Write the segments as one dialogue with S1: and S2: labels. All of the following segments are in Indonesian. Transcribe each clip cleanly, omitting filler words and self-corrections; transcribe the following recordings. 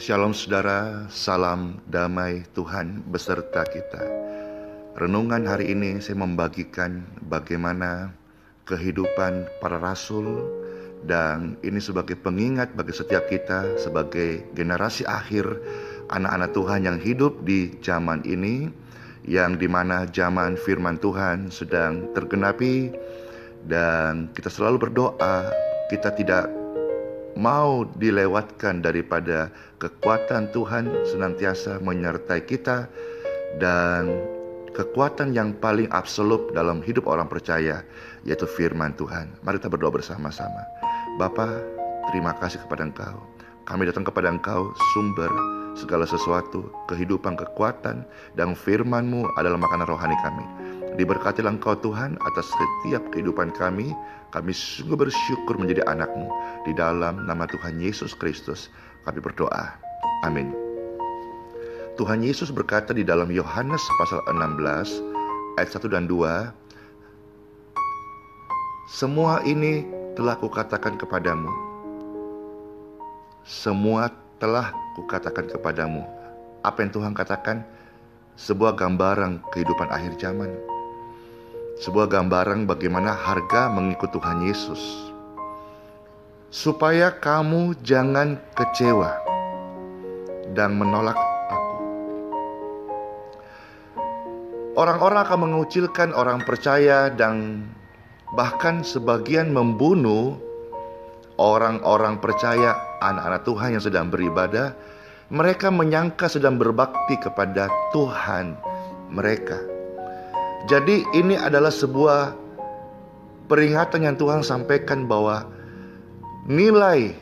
S1: Shalom saudara, salam damai Tuhan beserta kita. Renungan hari ini saya membagikan bagaimana kehidupan para rasul, dan ini sebagai pengingat bagi setiap kita sebagai generasi akhir anak-anak Tuhan yang hidup di zaman ini, yang dimana zaman firman Tuhan sedang tergenapi. Dan kita selalu berdoa, kita tidak mau dilewatkan daripada kekuatan Tuhan senantiasa menyertai kita, dan kekuatan yang paling absolut dalam hidup orang percaya yaitu firman Tuhan. Mari kita berdoa bersama-sama. Bapa, terima kasih kepada Engkau. Kami datang kepada Engkau, sumber segala sesuatu, kehidupan, kekuatan, dan firman-Mu adalah makanan rohani kami. Diberkatilah Engkau Tuhan atas setiap kehidupan kami. Kami sungguh bersyukur menjadi anak-Mu. Di dalam nama Tuhan Yesus Kristus kami berdoa. Amin. Tuhan Yesus berkata di dalam Yohanes pasal 16 ayat 1 dan 2, "Semua ini telah kukatakan kepadamu. Semua telah kukatakan kepadamu." Apa yang Tuhan katakan? Sebuah gambaran kehidupan akhir zaman. Sebuah gambaran bagaimana harga mengikut Tuhan Yesus. Supaya kamu jangan kecewa dan menolak aku. Orang-orang akan mengucilkan orang percaya, dan bahkan sebagian membunuh orang-orang percaya, anak-anak Tuhan yang sedang beribadah. Mereka menyangka sedang berbakti kepada Tuhan mereka. Jadi ini adalah sebuah peringatan yang Tuhan sampaikan bahwa nilai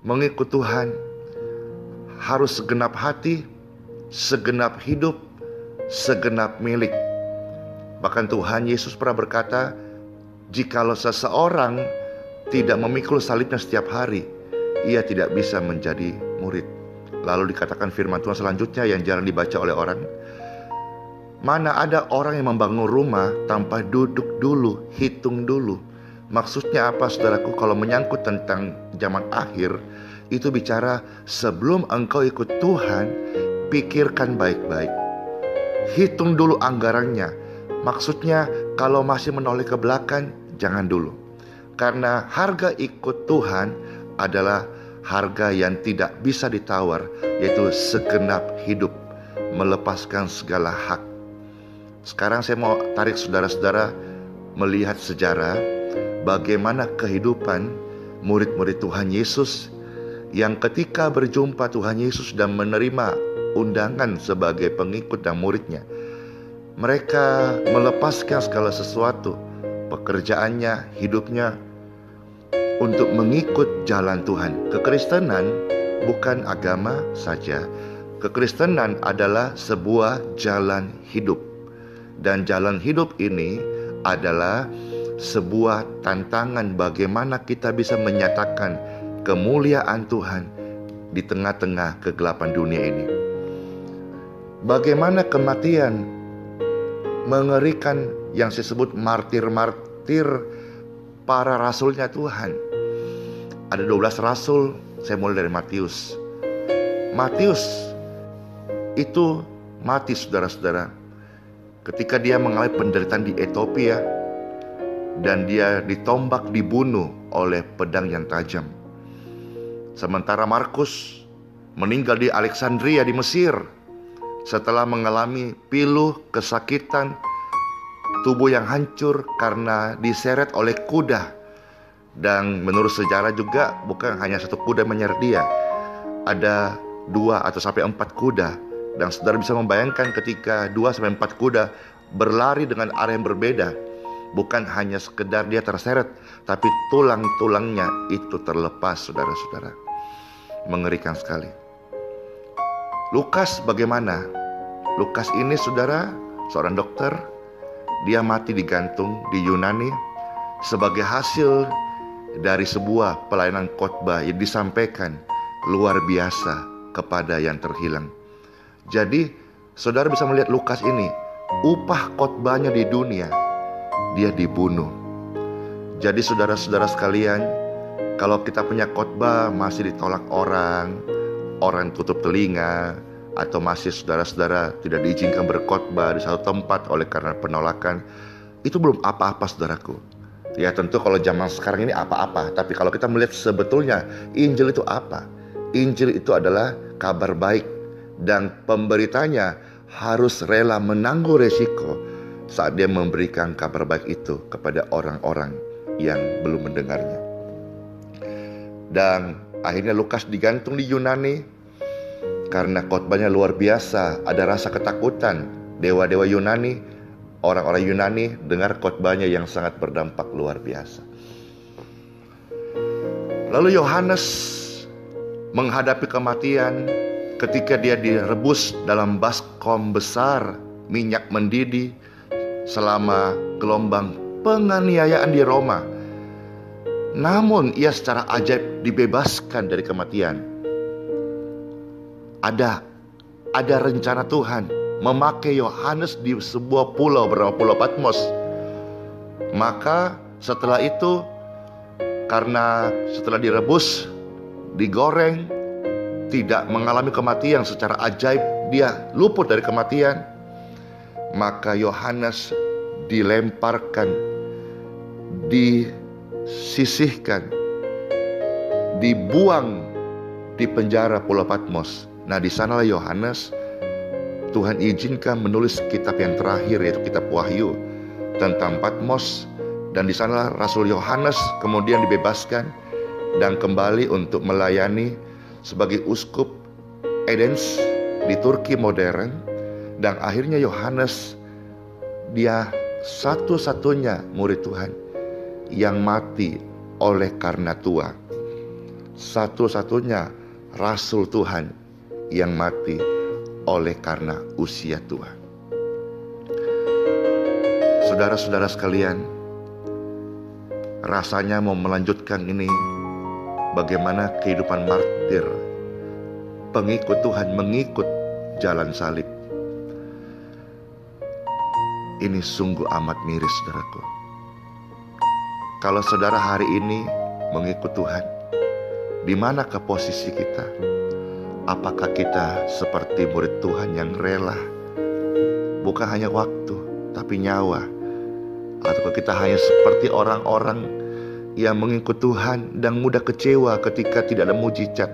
S1: mengikut Tuhan harus segenap hati, segenap hidup, segenap milik. Bahkan Tuhan Yesus pernah berkata, jikalau seseorang tidak memikul salibnya setiap hari, ia tidak bisa menjadi murid. Lalu dikatakan firman Tuhan selanjutnya yang jarang dibaca oleh orang, mana ada orang yang membangun rumah tanpa duduk dulu, hitung dulu. Maksudnya apa saudaraku? Kalau menyangkut tentang zaman akhir, itu bicara sebelum engkau ikut Tuhan, pikirkan baik-baik. Hitung dulu anggarannya. Maksudnya kalau masih menoleh ke belakang, jangan dulu. Karena harga ikut Tuhan adalah harga yang tidak bisa ditawar, yaitu segenap hidup, melepaskan segala hak. Sekarang saya mau tarik saudara-saudara melihat sejarah bagaimana kehidupan murid-murid Tuhan Yesus yang ketika berjumpa Tuhan Yesus dan menerima undangan sebagai pengikut dan muridnya. Mereka melepaskan segala sesuatu, pekerjaannya, hidupnya, untuk mengikut jalan Tuhan. Kekristenan bukan agama saja. Kekristenan adalah sebuah jalan hidup. Dan jalan hidup ini adalah sebuah tantangan bagaimana kita bisa menyatakan kemuliaan Tuhan di tengah-tengah kegelapan dunia ini. Bagaimana kematian mengerikan yang disebut martir-martir para rasulnya Tuhan. Ada 12 rasul, saya mulai dari Matius. Matius itu mati saudara-saudara ketika dia mengalami penderitaan di Ethiopia, dan dia ditombak, dibunuh oleh pedang yang tajam. Sementara Markus meninggal di Alexandria di Mesir setelah mengalami pilu, kesakitan, tubuh yang hancur karena diseret oleh kuda. Dan menurut sejarah juga bukan hanya satu kuda menyeret dia, ada 2 atau sampai 4 kuda. Dan saudara bisa membayangkan ketika 2 sampai 4 kuda berlari dengan arah yang berbeda, bukan hanya sekedar dia terseret, tapi tulang-tulangnya itu terlepas, saudara-saudara. Mengerikan sekali. Lukas bagaimana? Lukas ini saudara, seorang dokter. Dia mati digantung di Yunani sebagai hasil dari sebuah pelayanan khotbah yang disampaikan luar biasa kepada yang terhilang. Jadi saudara bisa melihat Lukas ini, upah khotbahnya di dunia, dia dibunuh. Jadi saudara-saudara sekalian, kalau kita punya khotbah masih ditolak orang, orang tutup telinga, atau masih saudara-saudara tidak diizinkan berkhotbah di satu tempat oleh karena penolakan, itu belum apa-apa saudaraku. Ya tentu kalau zaman sekarang ini apa-apa, tapi kalau kita melihat sebetulnya Injil itu apa? Injil itu adalah kabar baik, dan pemberitanya harus rela menanggung resiko saat dia memberikan kabar baik itu kepada orang-orang yang belum mendengarnya. Dan akhirnya Lukas digantung di Yunani karena khotbahnya luar biasa. Ada rasa ketakutan. Dewa-dewa Yunani, orang-orang Yunani dengar khotbahnya yang sangat berdampak luar biasa. Lalu Yohanes menghadapi kematian ketika dia direbus dalam baskom besar, minyak mendidih selama gelombang penganiayaan di Roma. Namun ia secara ajaib dibebaskan dari kematian. Ada rencana Tuhan memakai Yohanes di sebuah pulau bernama Pulau Patmos. Maka setelah itu, karena setelah direbus, digoreng, tidak mengalami kematian secara ajaib, dia luput dari kematian, maka Yohanes dilemparkan, disisihkan, dibuang di penjara Pulau Patmos. Nah, di sanalah Yohanes Tuhan izinkan menulis kitab yang terakhir, yaitu kitab Wahyu tentang Patmos. Dan di sanalah Rasul Yohanes kemudian dibebaskan dan kembali untuk melayani sebagai uskup Edens di Turki modern. Dan akhirnya Yohanes, dia satu-satunya murid Tuhan yang mati oleh karena tua. Satu-satunya Rasul Tuhan yang mati oleh karena usia tua. Saudara-saudara sekalian, rasanya mau melanjutkan ini, bagaimana kehidupan martir pengikut Tuhan mengikut jalan salib. Ini sungguh amat miris, saudaraku. Kalau saudara hari ini mengikut Tuhan, di manakah posisi kita? Apakah kita seperti murid Tuhan yang rela, bukan hanya waktu, tapi nyawa? Atau kita hanya seperti orang-orang yang mengikut Tuhan dan mudah kecewa ketika tidak ada mujizat,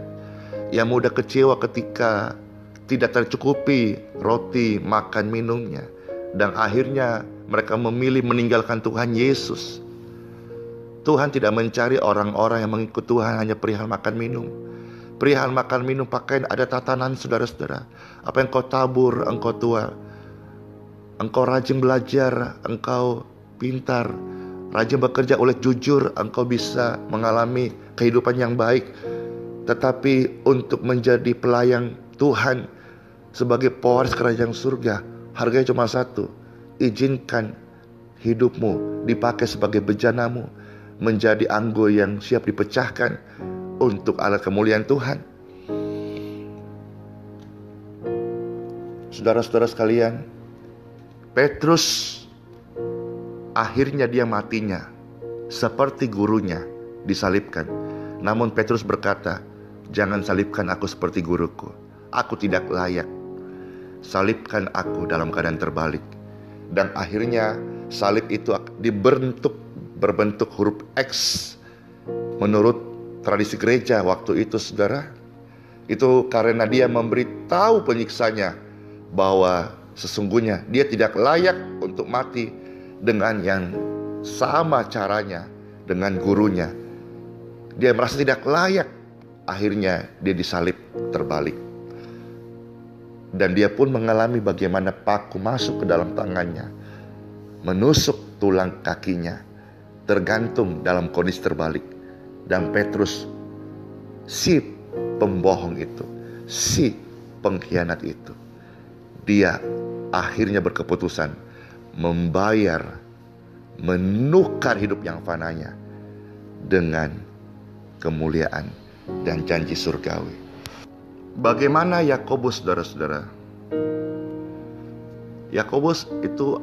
S1: yang mudah kecewa ketika tidak tercukupi roti, makan, minumnya, dan akhirnya mereka memilih meninggalkan Tuhan Yesus. Tuhan tidak mencari orang-orang yang mengikut Tuhan hanya perihal makan minum. Perihal makan minum, pakaian, ada tatanan, saudara-saudara. Apa yang kau tabur, engkau tua. Engkau rajin belajar, engkau pintar. Rajin bekerja oleh jujur, engkau bisa mengalami kehidupan yang baik. Tetapi untuk menjadi pelayan Tuhan sebagai pewaris kerajaan surga, harganya cuma satu. Izinkan hidupmu dipakai sebagai bejanamu, menjadi anggur yang siap dipecahkan untuk alat kemuliaan Tuhan. Saudara-saudara sekalian, Petrus akhirnya dia matinya seperti gurunya, disalibkan. Namun Petrus berkata, "Jangan salibkan aku seperti guruku. Aku tidak layak. Salibkan aku dalam keadaan terbalik." Dan akhirnya salib itu berbentuk huruf X menurut tradisi gereja waktu itu, saudara. Itu karena dia memberitahu penyiksanya bahwa sesungguhnya dia tidak layak untuk mati dengan yang sama caranya dengan gurunya. Dia merasa tidak layak. Akhirnya dia disalib terbalik. Dan dia pun mengalami bagaimana paku masuk ke dalam tangannya, menusuk tulang kakinya, tergantung dalam kondisi terbalik. Dan Petrus, si pembohong itu, si pengkhianat itu, dia akhirnya berkeputusan menukar hidup yang fananya dengan kemuliaan dan janji surgawi. Bagaimana Yakobus, saudara-saudara? Yakobus itu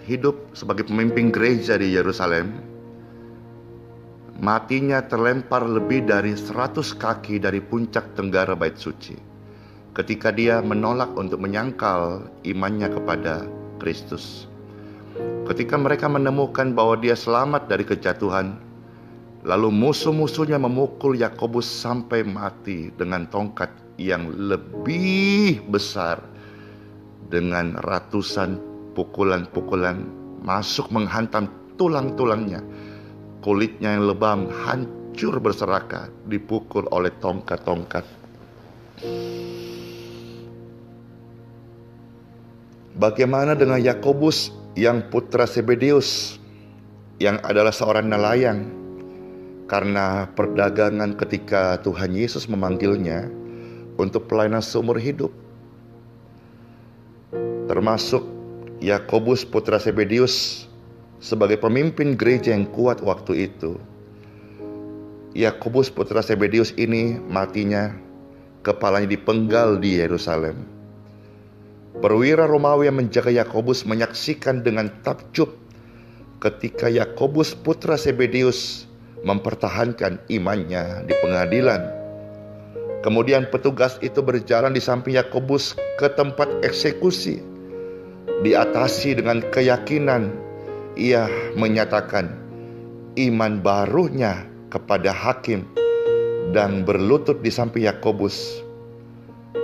S1: hidup sebagai pemimpin gereja di Yerusalem. matinya terlempar lebih dari 100 kaki dari puncak tenggara bait suci, ketika dia menolak untuk menyangkal imannya kepada Kristus. Ketika mereka menemukan bahwa dia selamat dari kejatuhan, lalu musuh-musuhnya memukul Yakobus sampai mati dengan tongkat yang lebih besar, dengan ratusan pukulan-pukulan masuk menghantam tulang-tulangnya. Kulitnya yang lebam hancur berserakan, dipukul oleh tongkat-tongkat. Bagaimana dengan Yakobus yang putra Zebedeus, yang adalah seorang nelayan? Karena perdagangan ketika Tuhan Yesus memanggilnya untuk pelayanan seumur hidup. Termasuk Yakobus putra Zebedeus sebagai pemimpin gereja yang kuat waktu itu. Yakobus putra Zebedeus ini matinya, kepalanya dipenggal di Yerusalem. Perwira Romawi yang menjaga Yakobus menyaksikan dengan takjub ketika Yakobus putra Zebedeus mempertahankan imannya di pengadilan. Kemudian petugas itu berjalan di samping Yakobus ke tempat eksekusi. Diatasi dengan keyakinan, ia menyatakan iman barunya kepada hakim dan berlutut di samping Yakobus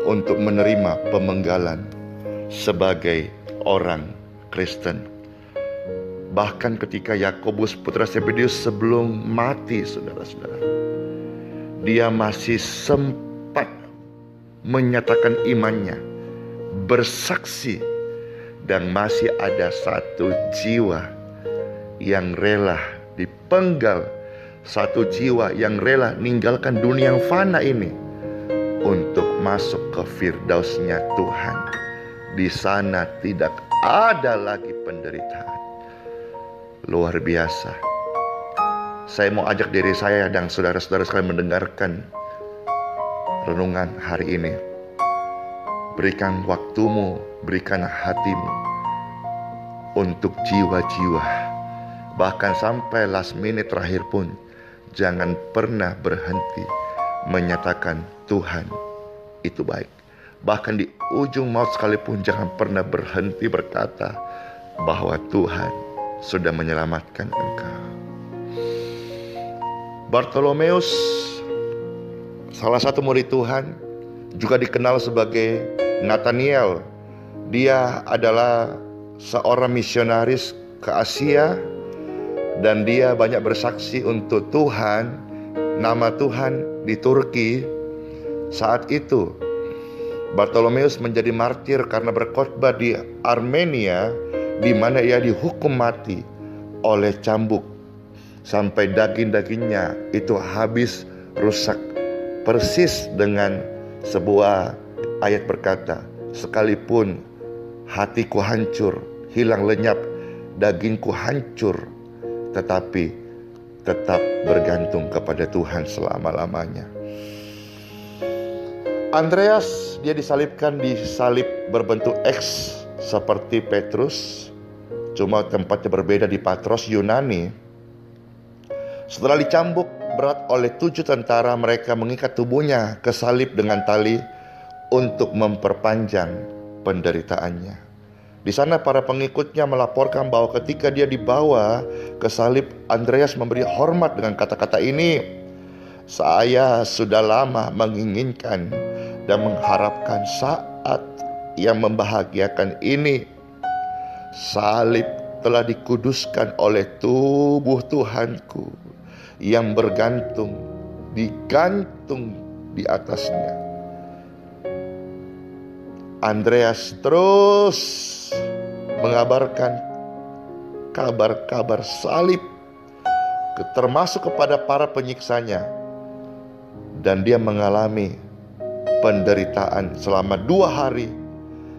S1: untuk menerima pemenggalan sebagai orang Kristen. Bahkan ketika Yakobus putra Zebedeus sebelum mati, saudara-saudara, dia masih sempat menyatakan imannya, bersaksi, dan masih ada satu jiwa yang rela dipenggal, satu jiwa yang rela meninggalkan dunia yang fana ini untuk masuk ke firdausnya Tuhan. Di sana tidak ada lagi penderitaan. Luar biasa. Saya mau ajak diri saya dan saudara-saudara sekalian mendengarkan renungan hari ini. Berikan waktumu, berikan hatimu untuk jiwa-jiwa. Bahkan sampai last minute terakhir pun, jangan pernah berhenti menyatakan Tuhan itu baik. Bahkan di ujung maut sekalipun, jangan pernah berhenti berkata bahwa Tuhan sudah menyelamatkan engkau. Bartolomeus, salah satu murid Tuhan, juga dikenal sebagai Nathaniel. Dia adalah seorang misionaris ke Asia, dan dia banyak bersaksi untuk Tuhan, nama Tuhan di Turki. Saat itu Bartolomeus menjadi martir karena berkhotbah di Armenia, di mana ia dihukum mati oleh cambuk sampai daging-dagingnya itu habis rusak, persis dengan sebuah ayat berkata, sekalipun hatiku hancur, hilang lenyap, dagingku hancur, tetapi tetap bergantung kepada Tuhan selama-lamanya. Andreas, dia disalibkan di salib berbentuk X seperti Petrus, cuma tempatnya berbeda di Patros, Yunani. Setelah dicambuk berat oleh 7 tentara, mereka mengikat tubuhnya ke salib dengan tali untuk memperpanjang penderitaannya. Di sana para pengikutnya melaporkan bahwa ketika dia dibawa ke salib, Andreas memberi hormat dengan kata-kata ini, "Saya sudah lama menginginkan dan mengharapkan saat yang membahagiakan ini. Salib telah dikuduskan oleh tubuh Tuhanku yang digantung di atasnya." Andreas terus mengabarkan kabar-kabar salib, termasuk kepada para penyiksanya, dan dia mengalami penderitaan selama 2 hari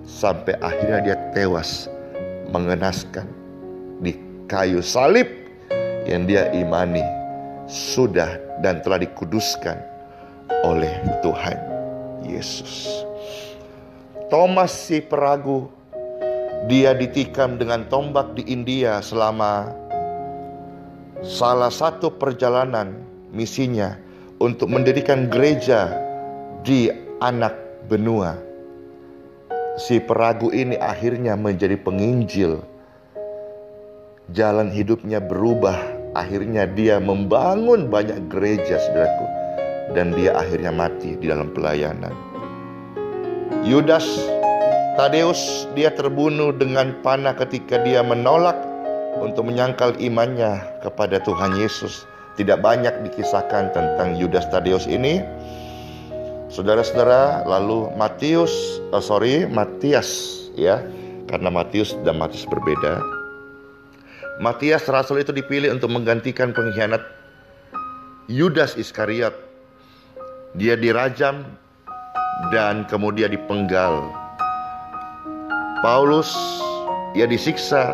S1: sampai akhirnya dia tewas mengenaskan di kayu salib yang dia imani sudah dan telah dikuduskan oleh Tuhan Yesus. Thomas si peragu, dia ditikam dengan tombak di India selama salah satu perjalanan misinya untuk mendirikan gereja di anak benua. Si peragu ini akhirnya menjadi penginjil. Jalan hidupnya berubah. Akhirnya dia membangun banyak gereja, saudaraku. Dan dia akhirnya mati di dalam pelayanan. Yudas Tadeus, dia terbunuh dengan panah ketika dia menolak untuk menyangkal imannya kepada Tuhan Yesus. Tidak banyak dikisahkan tentang Yudas Tadeus ini, saudara-saudara. Lalu Matias, ya, karena Matius dan Matius berbeda. Matias rasul itu dipilih untuk menggantikan pengkhianat Yudas Iskariot. Dia dirajam dan kemudian dipenggal. Paulus, ia disiksa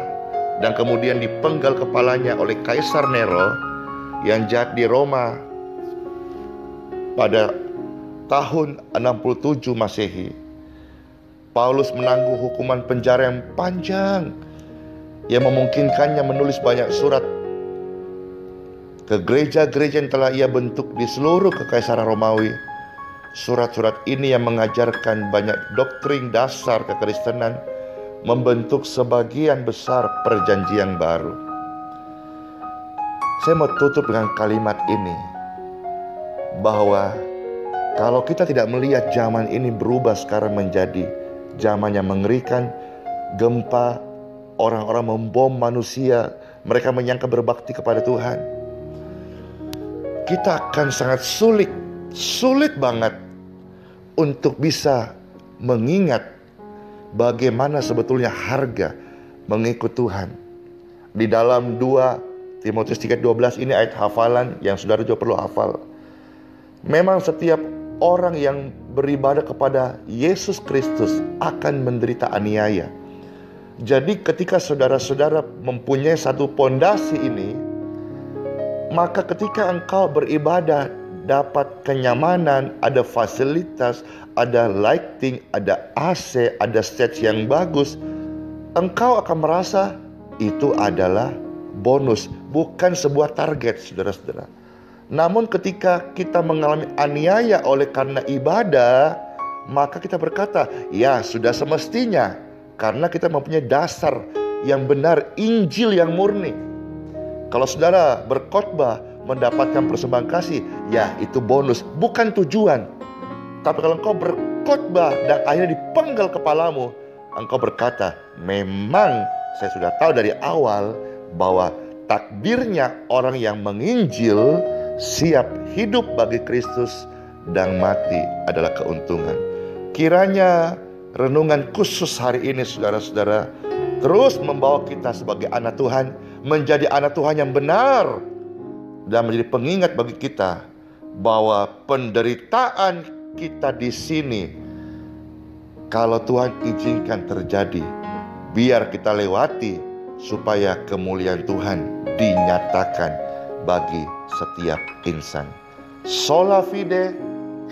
S1: dan kemudian dipenggal kepalanya oleh Kaisar Nero yang jahat di Roma pada tahun 67 Masehi. Paulus menanggung hukuman penjara yang panjang yang memungkinkannya menulis banyak surat ke gereja-gereja yang telah ia bentuk di seluruh kekaisaran Romawi. Surat-surat ini yang mengajarkan banyak doktrin dasar kekristenan, membentuk sebagian besar perjanjian baru. Saya mau tutup dengan kalimat ini, bahwa kalau kita tidak melihat zaman ini berubah sekarang menjadi zaman yang mengerikan, gempa, orang-orang membom manusia, mereka menyangka berbakti kepada Tuhan, kita akan sangat sulit banget untuk bisa mengingat bagaimana sebetulnya harga mengikut Tuhan. Di dalam 2 Timotius 3:12 ini ayat hafalan yang saudara juga perlu hafal. Memang setiap orang yang beribadah kepada Yesus Kristus akan menderita aniaya. Jadi ketika saudara-saudara mempunyai satu pondasi ini, maka ketika engkau beribadah dapat kenyamanan, ada fasilitas, ada lighting, ada AC, ada stage yang bagus, engkau akan merasa itu adalah bonus, bukan sebuah target, saudara-saudara. Namun ketika kita mengalami aniaya oleh karena ibadah, maka kita berkata, ya sudah semestinya, karena kita mempunyai dasar yang benar, Injil yang murni. Kalau saudara berkhotbah mendapatkan persembahan kasih, ya itu bonus, bukan tujuan. Tapi kalau engkau berkhotbah dan akhirnya dipenggal kepalamu, engkau berkata, memang saya sudah tahu dari awal bahwa takdirnya orang yang menginjil siap hidup bagi Kristus dan mati adalah keuntungan. Kiranya renungan khusus hari ini, saudara-saudara, terus membawa kita sebagai anak Tuhan menjadi anak Tuhan yang benar, dan menjadi pengingat bagi kita bahwa penderitaan kita di sini, kalau Tuhan izinkan terjadi, biar kita lewati supaya kemuliaan Tuhan dinyatakan bagi setiap insan. Sola fide,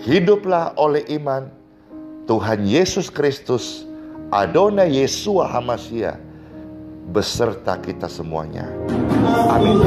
S1: hiduplah oleh iman. Tuhan Yesus Kristus, Adonai Yeshua HaMashiach, beserta kita semuanya. Amin.